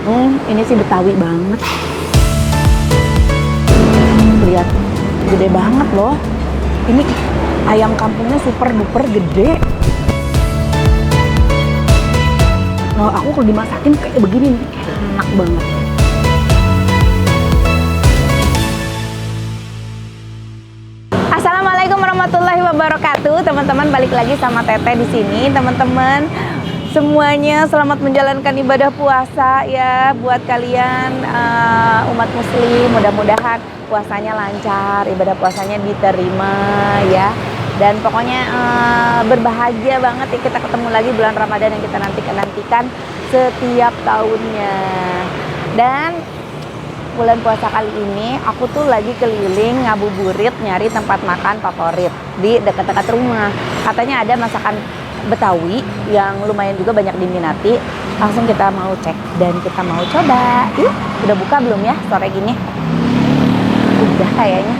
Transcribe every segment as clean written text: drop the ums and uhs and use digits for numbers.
Ini sih Betawi banget. Lihat, gede banget loh. Ini ayam kampungnya super duper gede. Nah, aku kalau dimasakin kayak begini nih, enak banget. Assalamualaikum warahmatullahi wabarakatuh. Teman-teman, balik lagi sama Teteh di sini. Teman-teman semuanya, selamat menjalankan ibadah puasa ya buat kalian umat muslim. Mudah-mudahan puasanya lancar, ibadah puasanya diterima ya. Dan pokoknya berbahagia banget ya kita ketemu lagi bulan Ramadan yang kita nantikan setiap tahunnya. Dan bulan puasa kali ini aku tuh lagi keliling ngabuburit nyari tempat makan favorit di dekat-dekat rumah. Katanya ada masakan Betawi yang lumayan juga banyak diminati. Langsung kita mau cek dan kita mau coba. Yuk, udah buka belum ya sore gini? Udah kayaknya.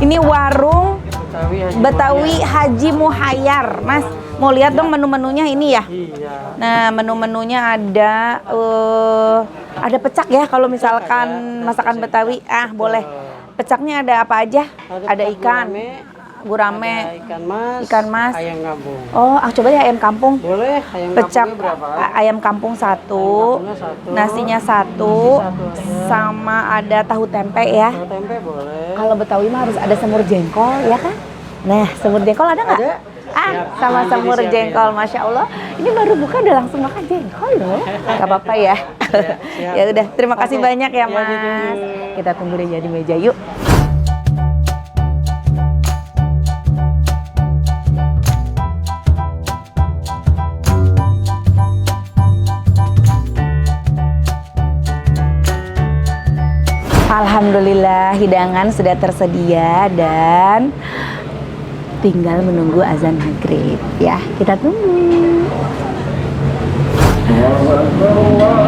Ini warung Betawi Haji Muhayyar, Mas. Mau lihat dong menu-menunya ini ya? Iya. Nah, menu-menunya ada pecak ya kalau misalkan masakan Betawi. Boleh. Pecaknya ada apa aja? Ada ikan, gurame, ikan mas, ayam kampung. Oh, coba ya ayam kampung. Boleh, ayam pecak berapa? Ayam kampung satu, nasinya satu, sama ada tahu tempe ya. Tahu tempe boleh. Kalau Betawi mah harus ada semur jengkol ya kan? Nah, semur jengkol ada nggak? Ada. Sama semur jengkol, Masya Allah. Ini baru buka udah langsung makan jengkol loh. Gak apa-apa ya. Ya udah, terima kasih banyak ya Mas. Kita tunggu dia di meja yuk. Alhamdulillah hidangan sudah tersedia dan tinggal menunggu azan maghrib ya. Kita tunggu.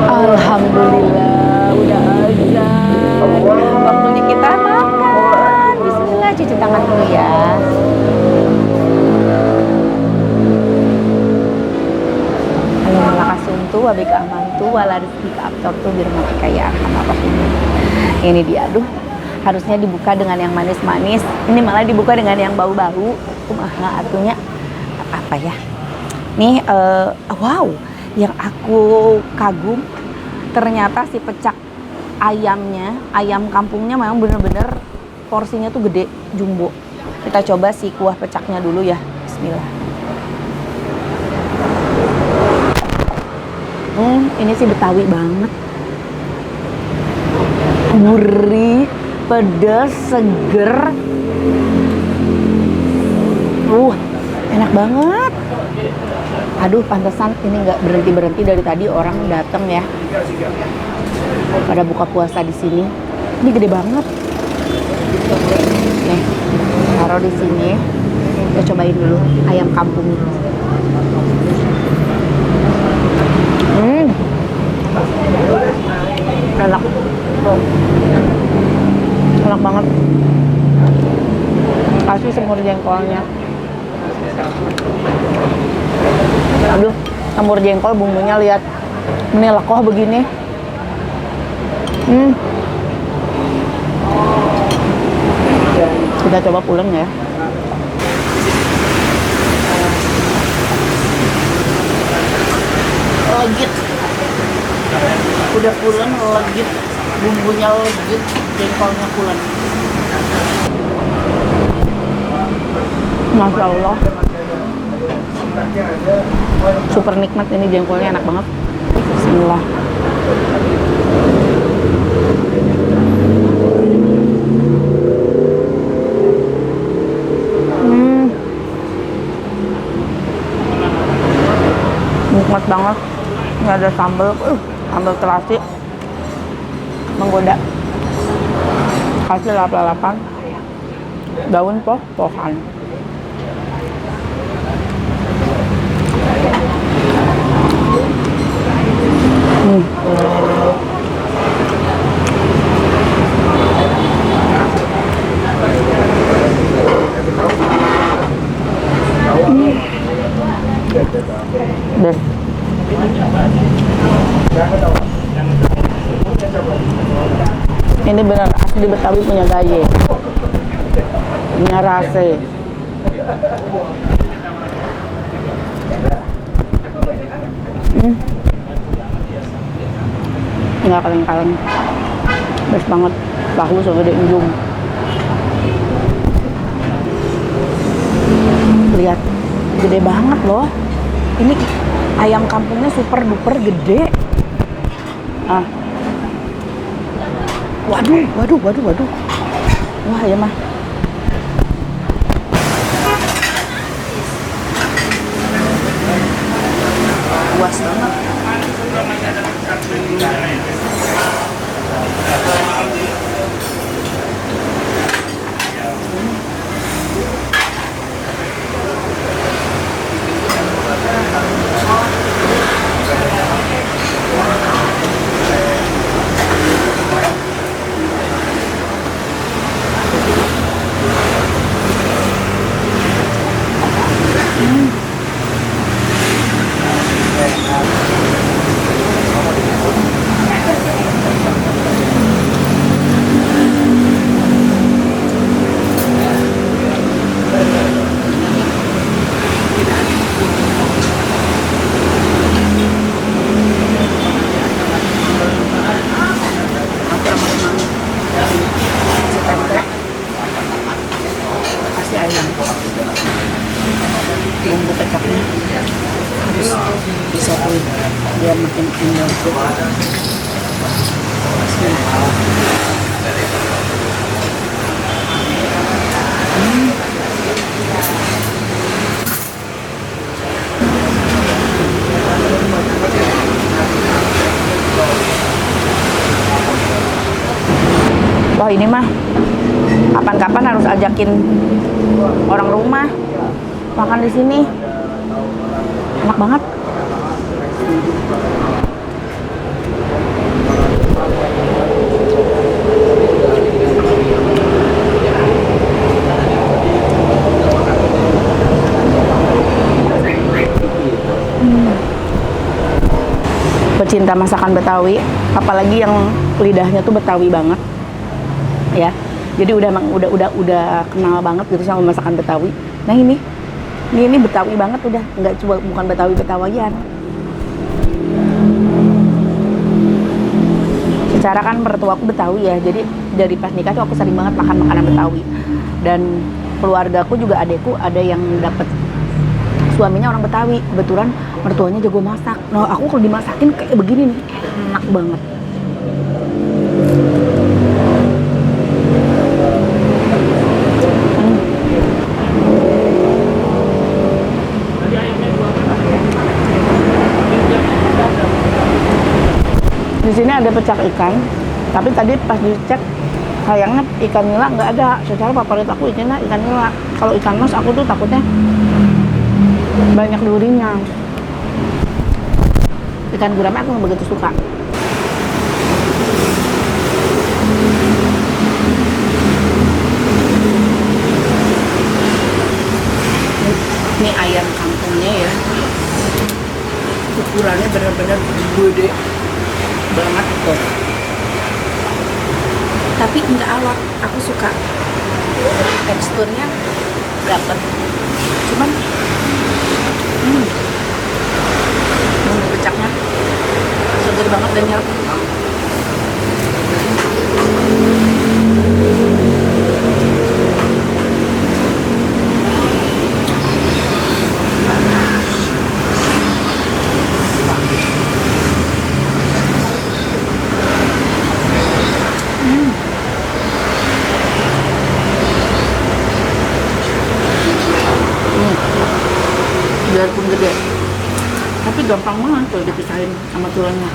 Alhamdulillah udah azan. Waktunya kita makan. Bismillah, cuci tangan dulu ya. Alhamdulillah wabika amantu walarizqika abtartu birahmatika ya arhamar rahimin. Ini dia, aduh, harusnya dibuka dengan yang manis-manis. Ini malah dibuka dengan yang bau-bau. Kumaha atunya apa ya? Nih, wow, yang aku kagum ternyata si pecak ayamnya, ayam kampungnya memang bener-bener porsinya tuh gede, jumbo. Kita coba si kuah pecaknya dulu ya. Bismillah. Ini sih Betawi banget. Gurih, pedas, seger. Enak banget. Aduh, pantesan ini nggak berhenti dari tadi orang datang ya. Pada buka puasa di sini. Ini gede banget. Nih, taruh di sini. Kita cobain dulu ayam kampung. Enak. Enak banget. Kasih semur jengkolnya. Aduh, semur jengkol bumbunya lihat melekoh begini. Kita coba pulang ya. Legit. Udah pulang legit. Bumbunya legit, jengkolnya pulang. Masya Allah. Super nikmat ini jengkolnya, enak banget. Bismillah. Nikmat banget. Nggak ada sambal, sambal terasi menggoda. Kasih lap-lapan daun pohan. Bes. Ini benar asli Betawi punya gaye, punya rasa. Nggak kaleng-kaleng, best banget. Tahu segede ujung. Lihat, gede banget loh. Ini ayam kampungnya super duper gede. Ah. Waduh. Wah, ya mah. Puas banget. Bumbu kecapnya harus disatuin biar makin indah. Wah, ini mah kapan-kapan harus ajakin orang rumah makan di sini. Enak banget. Pecinta masakan Betawi, apalagi yang lidahnya tuh Betawi banget. Ya. Jadi udah kenal banget gitu sama masakan Betawi. Nah, ini Betawi banget udah, nggak cuma bukan Betawi-Betawian. Secara kan mertua aku Betawi ya, jadi dari pas nikah tuh aku sering banget makan makanan Betawi. Dan keluargaku juga adekku ada yang dapet suaminya orang Betawi, kebetulan mertuanya jago masak. Nah, aku kalau dimasakin kayak begini nih, enak banget. Di sini ada pecak ikan, tapi tadi pas dicek sayangnya ikan nila nggak ada. Secara favorit aku ikan nila. Kalau ikan mas aku tuh takutnya banyak durinya. Ikan gurame aku nggak begitu suka. Ini ayam kampungnya ya, ukurannya benar-benar gede banget tuh, tapi nggak alot. Aku suka teksturnya dapet, cuman bumbu kecapnya seger banget dan nyerap. Biarpun gede, tapi gampang banget tuh dipisahin sama tulangnya.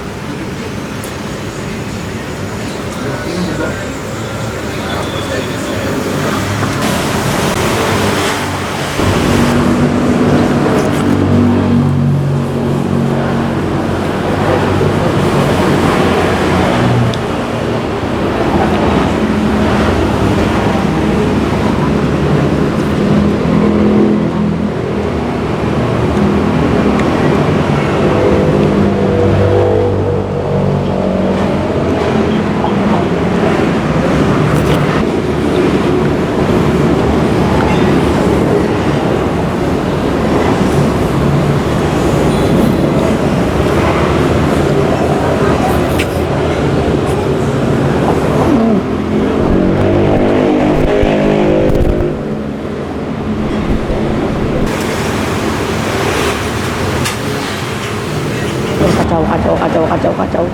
kacau.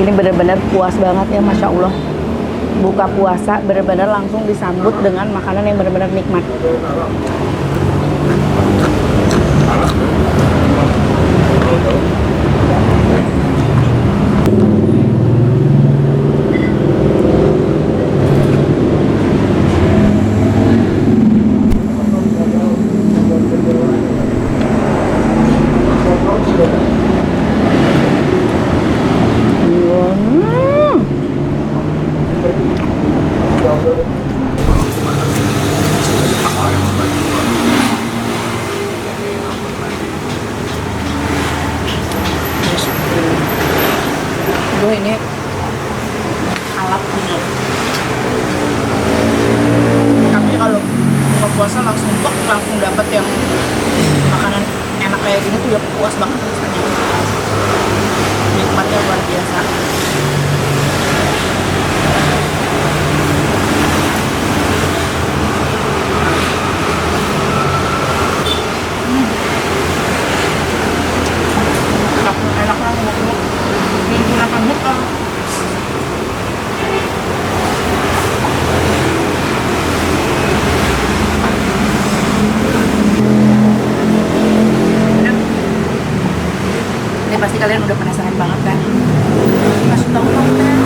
Ini benar-benar puas banget ya, Masya Allah. Buka puasa benar-benar langsung disambut dengan makanan yang benar-benar nikmat. Aduh, ini alap gitu. Tapi kalau buka puasa langsung dapat yang makanan enak kayak gini tuh udah puas banget rasanya. Nikmatnya luar biasa. Enak banget. Menggunakan muka. Ini pasti kalian udah penasaran banget kan? Masuk tongkong kan?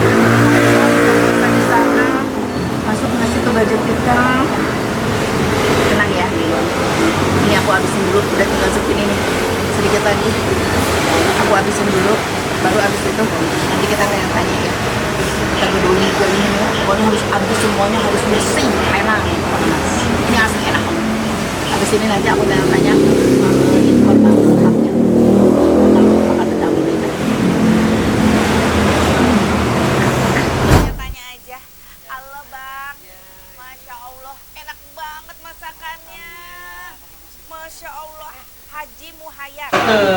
Kita di sana, masuk ngasih ke budget kita. Tenang ya, ini aku habisin dulu, udah tinggal segini nih, sedikit lagi. Aku habisin dulu, baru habis itu nanti kita tanya-tanya ya. Kita gedoli ke ini ya, pokoknya harus habis semuanya, harus bersih, enak. Ini asli enak. Habis ini nanti aku tanya-tanya informasi lengkapnya. Tanya aja, halo Bang, Masya Allah, enak banget masakannya. Masya Allah, Haji Muhayyar.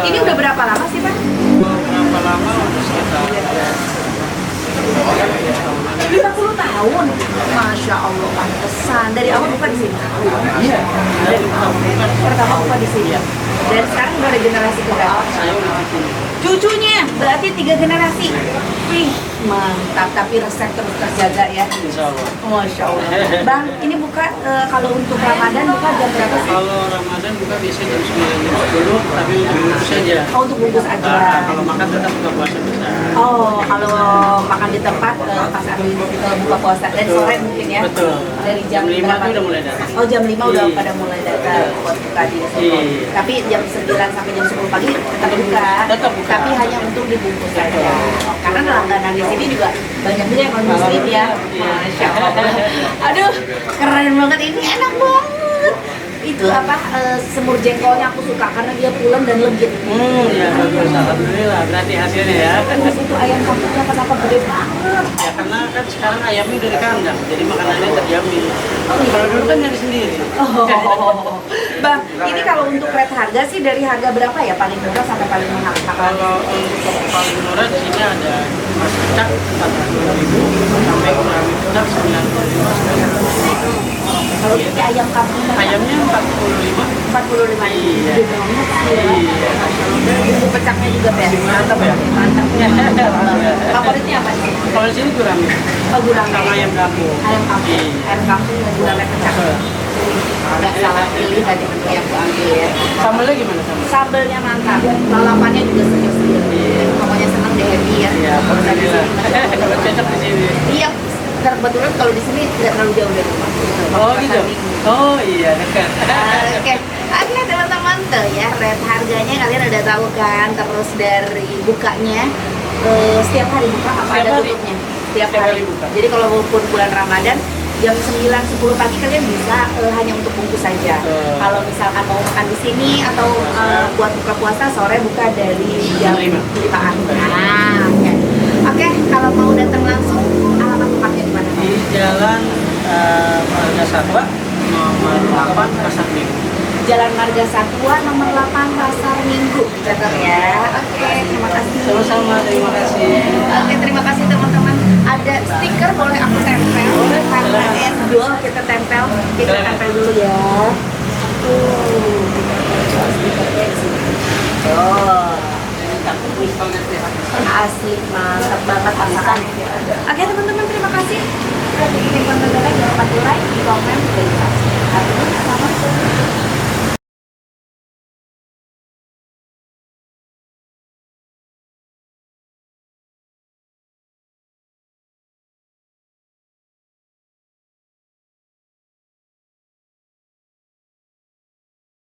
Ini udah berapa lama sih Bang? Berapa lama? Udah sekitar 50 tahun. Masya Allah, pantesan. Dari awal buka di sini? Iya. Dari pertama buka di sini. Dan sekarang udah ada generasi keberapa? Saya udah bikin. Cucunya, berarti 3 generasi. Wih, mantap. Tapi resep terus terjaga ya. Insya Allah. Masya Allah. Bang, ini buka kalau untuk Ramadan buka jam berapa sih? Kalau Ramadan buka biasanya jam 9 jam 10, tapi untuk bungkus aja. Oh, untuk bungkus aja. Kalau makan tetap buka puasa bisa. Oh, kalau makan di tempat pas habis buka puasa dan sore mungkin ya. Betul. Dari jam 5 berapa? tuh udah mulai datang. Oh, jam 5 udah Iya. pada mulai datang buat buka di sini. Iya. Tapi jam 9 sampai jam 10 pagi tetap buka. Tetap buka. Tapi hanya untuk dibungkus saja. Karena langganan di sini juga banyak juga yang non muslim ya. Masya Allah. Aduh, keren banget ini, enak banget. Itu apa semur jengkolnya aku suka karena dia pulen dan legit. Ya bagus. Alhamdulillah. Berarti hasilnya ya. Terus itu ayam kampungnya kenapa gede banget? Ya karena kan sekarang ayamnya dari kandang, jadi makanannya terjamin. Oh, iya. Kalau dulu kan nyari sendiri. Oh. Bang, ini kalau untuk rate harga sih dari harga berapa ya paling murah sampai paling mahal? Kalau untuk paling murah di sini ada mas kecak 40.000 sampai kurang besar 95. Kalau ini ayam kampung Ayamnya 45. 45. Iya. Gede banget sih ya. Iya. Bumbu pecaknya juga best. Mantap ya. mantap. Favoritnya apa sih? Kalau di sini kurang Oh, gurame. sama ayam kampung. Ayam kampung. Iya. Ayam kampung dan gurame pecak. Nggak salah pilih tadi menu yang aku ambil ya. Sambelnya gimana sambel? Sambelnya mantap. Lalapannya juga segar-segar. Iya. Pokoknya senang deh happy ya. Iya, alhamdulillah. Cocok di sini. Iya, kebetulan kalau di sini nggak terlalu jauh dari rumah. Oh gitu. Oh iya dekat. Oke, teman-teman tuh ya, rate harganya kalian udah tahu kan. Terus dari bukanya setiap hari buka apa Setiap ada hari. tutupnya? Setiap Setiap hari hari buka. Jadi kalau walaupun bulan Ramadan jam 9-10 pagi kalian bisa hanya untuk bungkus saja. Betul. Kalau misalkan mau makan di sini atau buat buka puasa sore buka dari jam 5-an. Nah, oke, kalau mau datang langsung alamat tempatnya di mana? Di Jalan Marga Satwa nomor 8 Pasar Minggu. Jalan Marga Satwa nomor 8 Pasar Minggu. Catat ya. Oke, terima kasih. Sama-sama, terima kasih. Oke, terima kasih teman-teman. Ada stiker boleh aku tempel. Boleh, Karena silakan. endol kita tempel. Kita Silakan. tempel dulu ya. Tuh. Stikernya di sini. Oh. asli mantap banget pisan. Oke teman-teman, terima kasih. Jadi konten jangan lupa di like, di komen, dan di subscribe. Assalamualaikum.